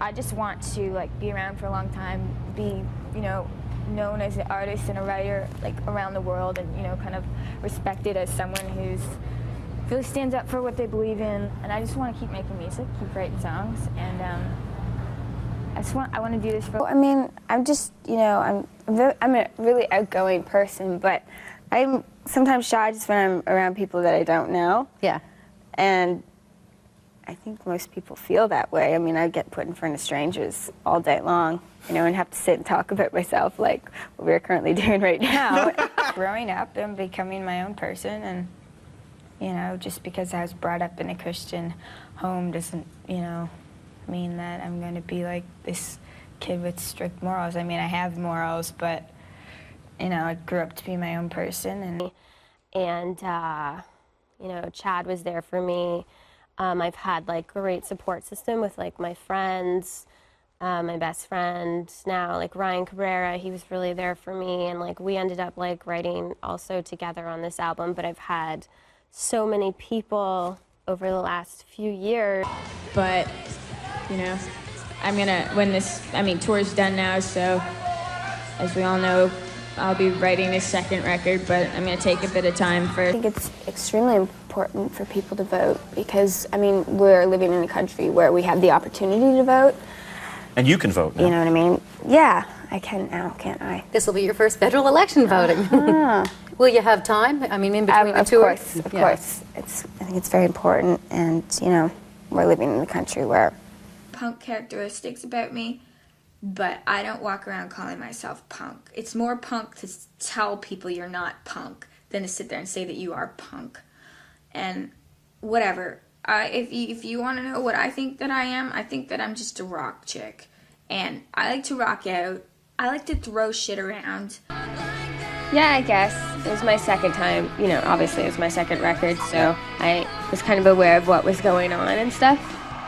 I just want to like be around for a long time, be, you know, known as an artist and a writer like around the world, and, you know, kind of respected as someone who's really stands up for what they believe in. And I just want to keep making music, keep writing songs, and I want to do this for. I mean, I'm just, you know, I'm a really outgoing person, but I'm sometimes shy just when I'm around people that I don't know. Yeah. And I think most people feel that way. I mean, I get put in front of strangers all day long, you know, and have to sit and talk about myself like what we're currently doing right now. Growing up and becoming my own person, and, you know, just because I was brought up in a Christian home doesn't, you know, mean that I'm going to be like this kid with strict morals. I mean, I have morals, but, you know, I grew up to be my own person. And you know, Chad was there for me. I've had like a great support system with like my friends, my best friend now, like Ryan Cabrera, he was really there for me, and like we ended up like writing also together on this album. But I've had so many people over the last few years. But, you know, I'm gonna, when this, tour's done now, so as we all know, I'll be writing a second record, but I'm gonna take a bit of time first. I think it's extremely important for people to vote because, I mean, we're living in a country where we have the opportunity to vote. And you can vote now. You know what I mean? Yeah, I can now, can't I? This will be your first federal election voting. Will you have time? I mean, in between the tours? Of course. I think it's very important, and, you know, we're living in a country where Punk characteristics about me, but I don't walk around calling myself punk. It's more punk to tell people you're not punk than to sit there and say that you are punk. And whatever. If you want to know what I think that I am, I think that I'm just a rock chick. And I like to rock out. I like to throw shit around. Yeah, I guess. It was my second time, you know, obviously it was my second record, so I was kind of aware of what was going on and stuff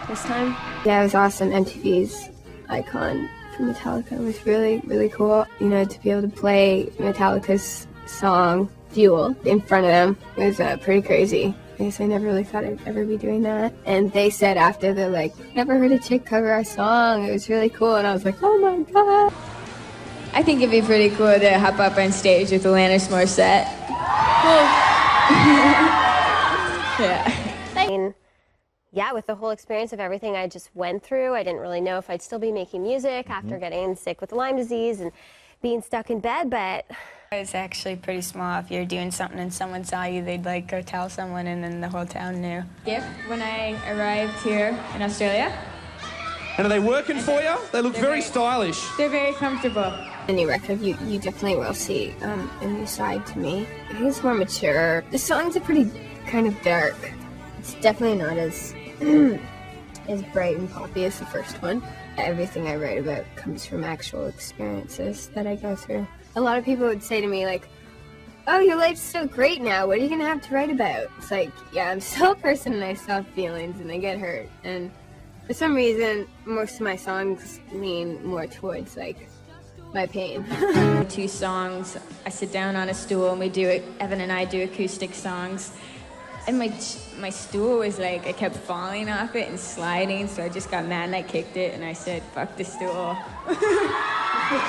this time. Yeah, it was awesome. MTV's Icon for Metallica was really, really cool. You know, to be able to play Metallica's song, Fuel, in front of them was pretty crazy. I guess I never really thought I'd ever be doing that. And they said after, they're like, never heard a chick cover our song. It was really cool. And I was like, oh my God. I think it'd be pretty cool to hop up on stage with Alanis Morissette. Yeah. I mean, yeah, with the whole experience of everything I just went through, I didn't really know if I'd still be making music after getting sick with Lyme disease and being stuck in bed, but it's actually pretty small. If you're doing something and someone saw you, they'd like go tell someone, and then the whole town knew. Gift when I arrived here in Australia. And are they working for you? They look very stylish. They're very comfortable. The new record, you definitely will see a new side to me. I think it's more mature. The songs are pretty kind of dark. It's definitely not as as bright and poppy as the first one. Everything I write about comes from actual experiences that I go through. A lot of people would say to me, like, oh, your life's so great now, what are you gonna have to write about? It's like, yeah, I'm still a person and I still have feelings and I get hurt. And for some reason, most of my songs lean more towards, like, my pain. 2 songs, I sit down on a stool and we do it, Evan and I do acoustic songs. And my stool was like, I kept falling off it and sliding, so I just got mad and I kicked it and I said, fuck the stool.